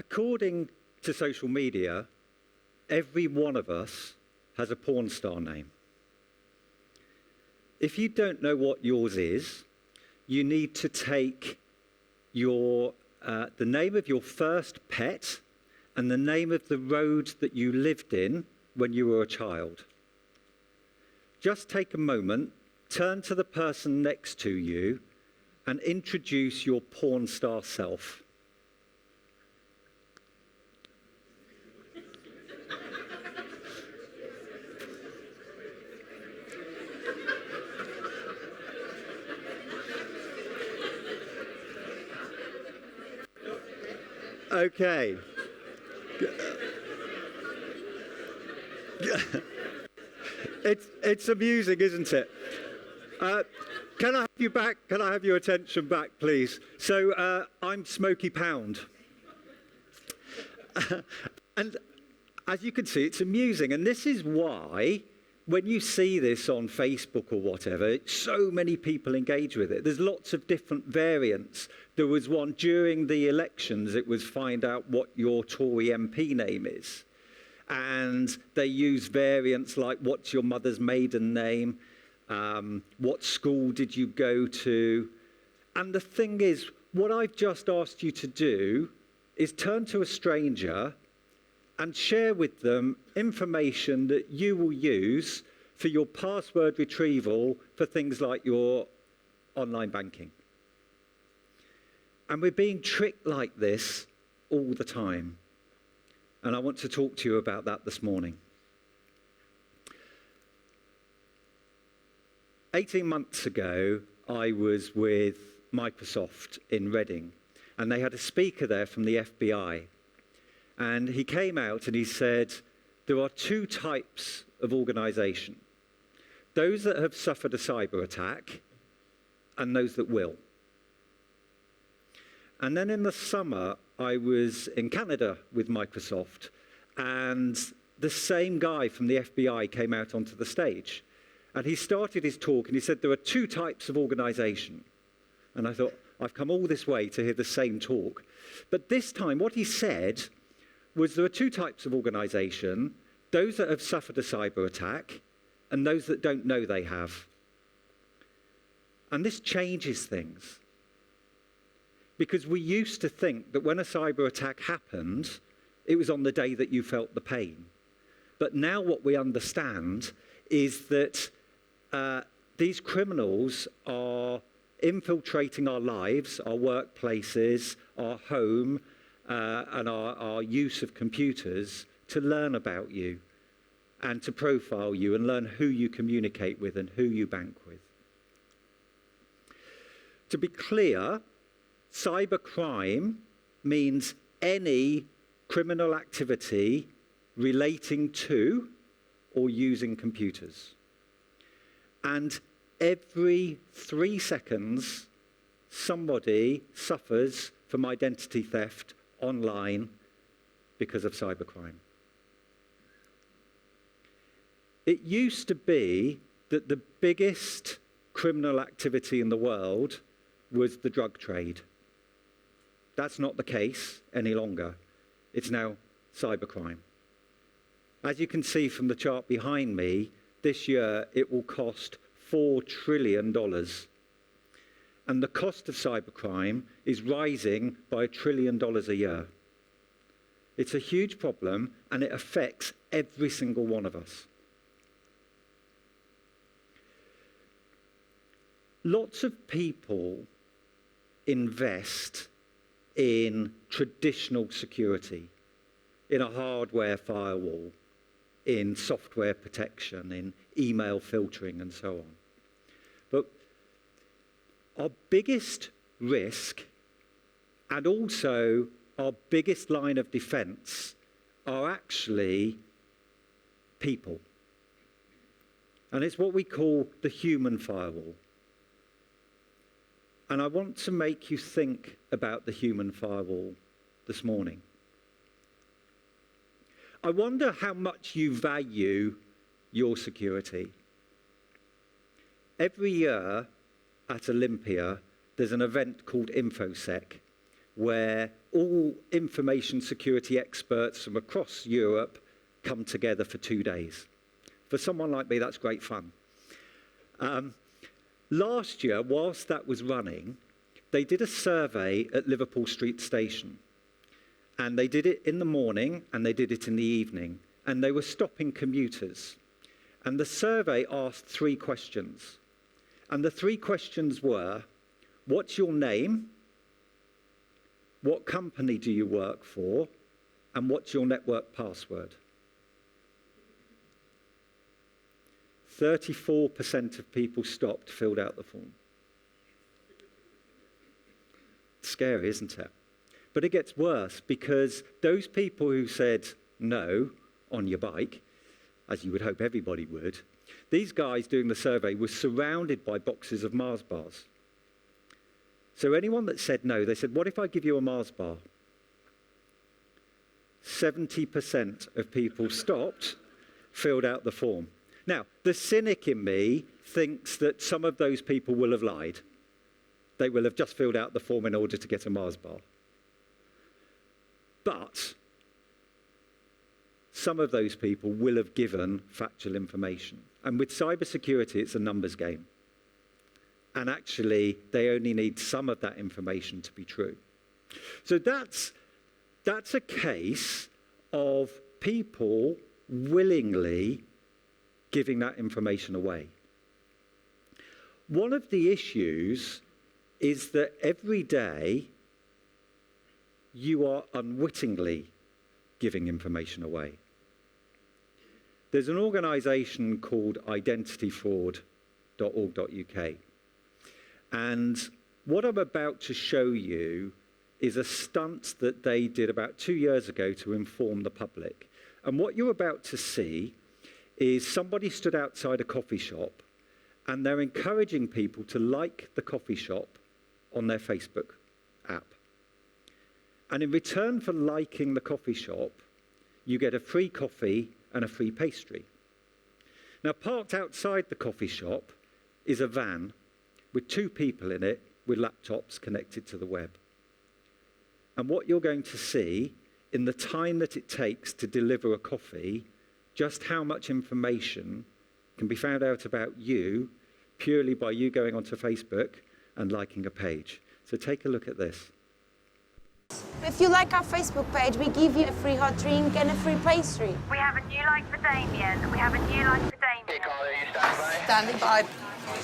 According to social media, every one of us has a porn star name. If you don't know what yours is, you need to take the name of your first pet and the name of the road that you lived in when you were a child. Just take a moment, turn to the person next to you, and introduce your porn star self. Okay. It's amusing, isn't it? Can I have you back? Can I have your attention back, please? So I'm Smoky Pound. And as you can see, it's amusing. And this is why, when you see this on Facebook or whatever, so many people engage with it. There's lots of different variants. There was one during the elections, it was find out what your Tory MP name is. And they use variants like, what's your mother's maiden name? What school did you go to? And the thing is, what I've just asked you to do is turn to a stranger and share with them information that you will use for your password retrieval for things like your online banking. And we're being tricked like this all the time. And I want to talk to you about that this morning. 18 months ago, I was with Microsoft in Reading, and they had a speaker there from the FBI. And he came out and he said, there are two types of organisation. Those that have suffered a cyber attack and those that will. And then in the summer, I was in Canada with Microsoft, and the same guy from the FBI came out onto the stage. And he started his talk and he said, there are two types of organisation. And I thought, I've come all this way to hear the same talk. But this time, what he said was there are two types of organisation, those that have suffered a cyber attack and those that don't know they have. And this changes things. Because we used to think that when a cyber attack happened, it was on the day that you felt the pain. But now what we understand is that these criminals are infiltrating our lives, our workplaces, our home, and our use of computers to learn about you and to profile you and learn who you communicate with and who you bank with. To be clear, cybercrime means any criminal activity relating to or using computers. And every 3 seconds, somebody suffers from identity theft online because of cybercrime. It used to be that the biggest criminal activity in the world was the drug trade. That's not the case any longer. It's now cybercrime. As you can see from the chart behind me, this year it will cost $4 trillion. And the cost of cybercrime is rising by $1 trillion a year. It's a huge problem, and it affects every single one of us. Lots of people invest in traditional security, in a hardware firewall, in software protection, in email filtering, and so on. But our biggest risk, and also our biggest line of defense, are actually people. And it's what we call the human firewall. And I want to make you think about the human firewall this morning. I wonder how much you value your security. Every year at Olympia, there's an event called InfoSec. where all information security experts from across Europe come together for 2 days. For someone like me, that's great fun. Last year, whilst that was running, they did a survey at Liverpool Street Station. And they did it in the morning and they did it in the evening. And they were stopping commuters. And the survey asked 3 questions. And the 3 questions were, what's your name? What company do you work for? And what's your network password? 34% of people stopped, filled out the form. Scary, isn't it? But it gets worse, because those people who said no on your bike, as you would hope everybody would, these guys doing the survey were surrounded by boxes of Mars bars. So anyone that said no, they said, what if I give you a Mars bar? 70% of people stopped, filled out the form. Now, the cynic in me thinks that some of those people will have lied. They will have just filled out the form in order to get a Mars bar. But some of those people will have given factual information. And with cybersecurity, it's a numbers game. And actually, they only need some of that information to be true. So that's a case of people willingly giving that information away. One of the issues is that every day you are unwittingly giving information away. There's an organisation called identityfraud.org.uk. And what I'm about to show you is a stunt that they did about 2 years ago to inform the public. And what you're about to see is somebody stood outside a coffee shop and they're encouraging people to like the coffee shop on their Facebook app. And in return for liking the coffee shop, you get a free coffee and a free pastry. Now, parked outside the coffee shop is a van with 2 people in it with laptops connected to the web. And what you're going to see in the time that it takes to deliver a coffee, just how much information can be found out about you purely by you going onto Facebook and liking a page. So take a look at this. If you like our Facebook page, we give you a free hot drink and a free pastry. We have a new like for Damien. We have a new like for Damien. Hey, Carly, are you standing by? Standing by.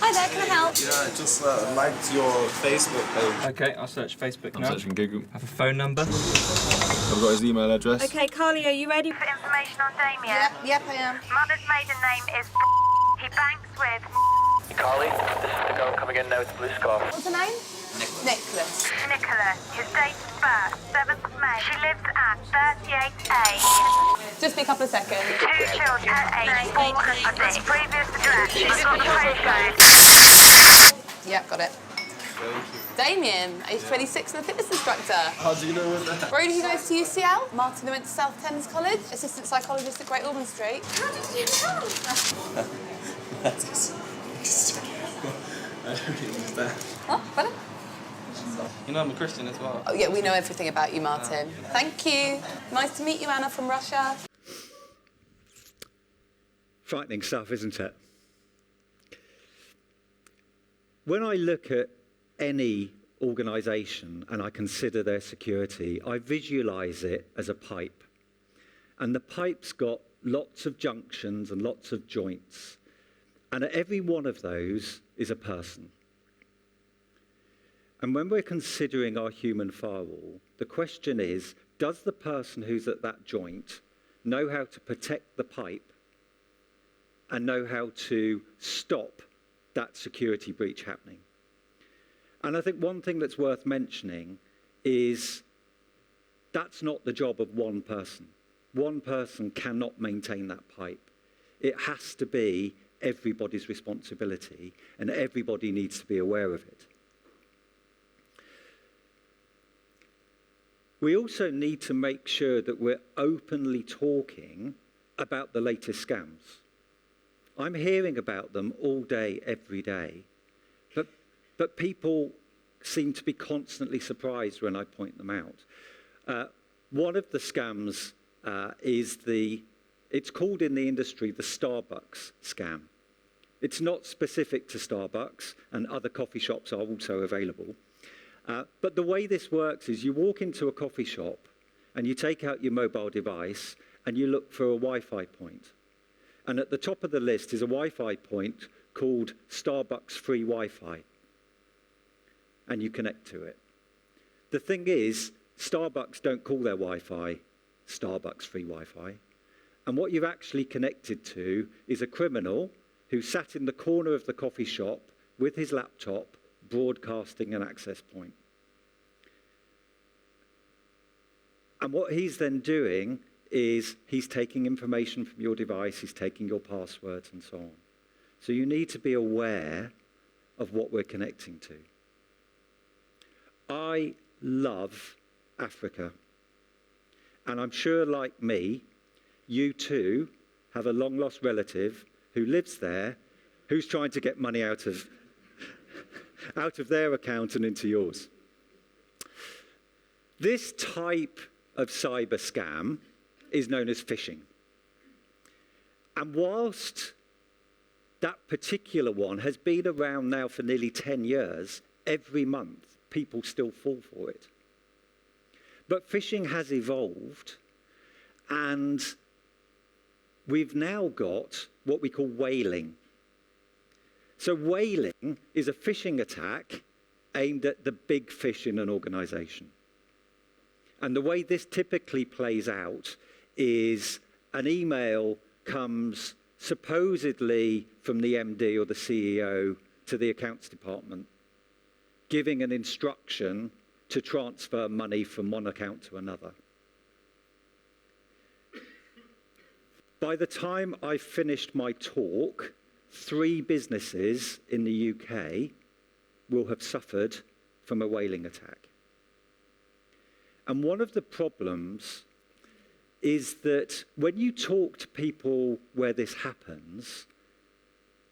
Hi there, can I help? Yeah, I just liked your Facebook page. Okay, I'll search Facebook I'm now. searching Google. Have a phone number. I've got his email address. Okay, Carly, are you ready? For information on Damien. Yep, I am. Mother's maiden name is he banks with Carly, this is the girl coming in now with the blue scarf. What's her name? Nicholas. Nicholas. His date of birth, 7th of May. She lives at 38A. Just be a couple of seconds. 2 children, age 4 and 6. Previous address. She's got the postcode. Yep, got it. Damien, age 26 and a fitness instructor. How do you know what that? Where did you go to UCL? Martin went to South Thames College. Assistant psychologist at Great Ormond Street. How did you know? That is... I don't understand. Oh, better? You know I'm a Christian as well. Oh, yeah, we know everything about you, Martin. Thank you. Nice to meet you, Anna from Russia. Frightening stuff, isn't it? When I look at any organisation and I consider their security, I visualise it as a pipe. And the pipe's got lots of junctions and lots of joints. And at every one of those is a person. And when we're considering our human firewall, the question is, does the person who's at that joint know how to protect the pipe and know how to stop that security breach happening? And I think one thing that's worth mentioning is that's not the job of one person. One person cannot maintain that pipe. It has to be everybody's responsibility, and everybody needs to be aware of it. We also need to make sure that we're openly talking about the latest scams. I'm hearing about them all day, every day. But people seem to be constantly surprised when I point them out. One of the scams it's called in the industry the Starbucks scam. It's not specific to Starbucks, and other coffee shops are also available. But the way this works is you walk into a coffee shop and you take out your mobile device and you look for a Wi-Fi point. And at the top of the list is a Wi-Fi point called Starbucks Free Wi-Fi. And you connect to it. The thing is, Starbucks don't call their Wi-Fi Starbucks Free Wi-Fi. And what you've actually connected to is a criminal who sat in the corner of the coffee shop with his laptop broadcasting an access point. And what he's then doing is he's taking information from your device, he's taking your passwords and so on. So you need to be aware of what we're connecting to. I love Africa. And I'm sure, like me, you too have a long-lost relative who lives there, who's trying to get money out of their account and into yours. This type of cyber scam is known as phishing. And whilst that particular one has been around now for nearly 10 years, every month people still fall for it. But phishing has evolved, and we've now got what we call whaling. So whaling is a phishing attack aimed at the big fish in an organization. And the way this typically plays out is an email comes supposedly from the MD or the CEO to the accounts department, giving an instruction to transfer money from one account to another. By the time I finished my talk, 3 businesses in the UK will have suffered from a whaling attack. And one of the problems is that when you talk to people where this happens,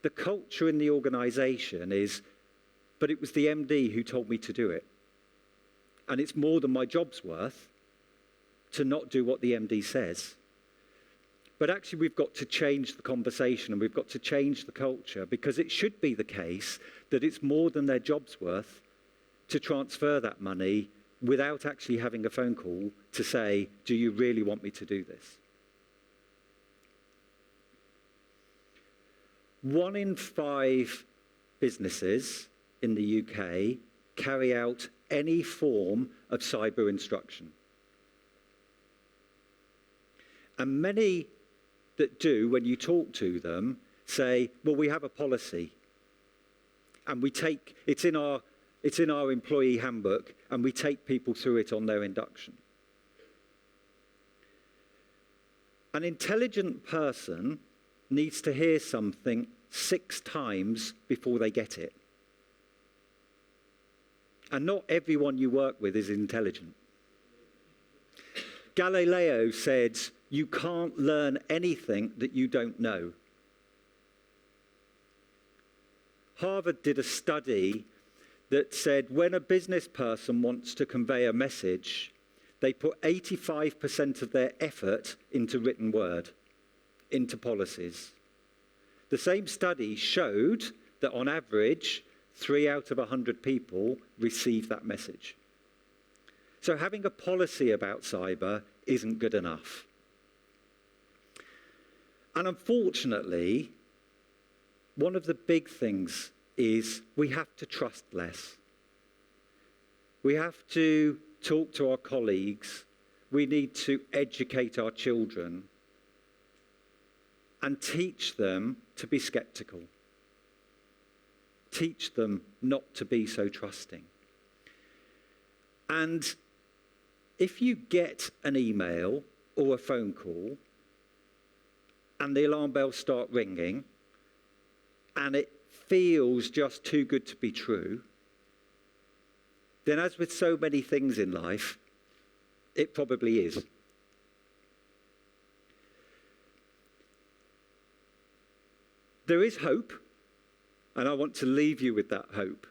the culture in the organization is, but it was the MD who told me to do it. And it's more than my job's worth to not do what the MD says. But actually, we've got to change the conversation and we've got to change the culture, because it should be the case that it's more than their job's worth to transfer that money without actually having a phone call to say, do you really want me to do this? 1 in 5 businesses in the UK carry out any form of cyber instruction. And many that do, when you talk to them, say, well, we have a policy. And it's in our employee handbook, and we take people through it on their induction. An intelligent person needs to hear something 6 times before they get it. And not everyone you work with is intelligent. Galileo said, you can't learn anything that you don't know. Harvard did a study that said when a business person wants to convey a message, they put 85% of their effort into written word, into policies. The same study showed that on average, 3 out of 100 people receive that message. So having a policy about cyber isn't good enough. And unfortunately, one of the big things is we have to trust less. We have to talk to our colleagues. We need to educate our children and teach them to be skeptical. Teach them not to be so trusting. And if you get an email or a phone call and the alarm bells start ringing and it feels just too good to be true, then as with so many things in life, it probably is. There is hope, and I want to leave you with that hope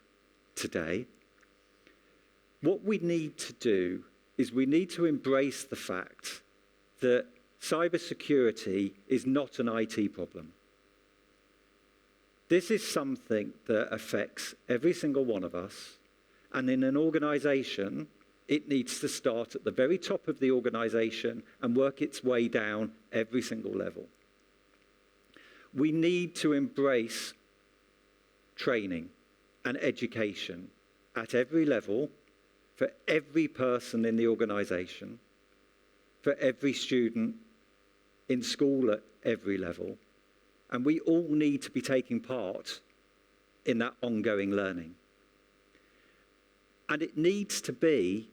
today. What we need to do is we need to embrace the fact that cybersecurity is not an IT problem. This is something that affects every single one of us, and in an organisation, it needs to start at the very top of the organisation and work its way down every single level. We need to embrace training and education at every level for every person in the organisation, for every student in school at every level. And we all need to be taking part in that ongoing learning. And it needs to be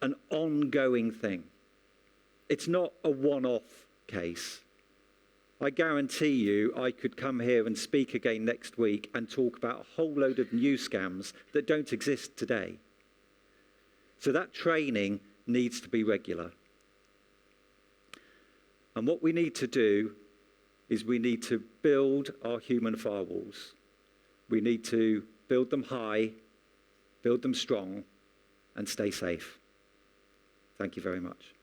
an ongoing thing. It's not a one-off case. I guarantee you I could come here and speak again next week and talk about a whole load of new scams that don't exist today. So that training needs to be regular. And what we need to do is we need to build our human firewalls. We need to build them high, build them strong, and stay safe. Thank you very much.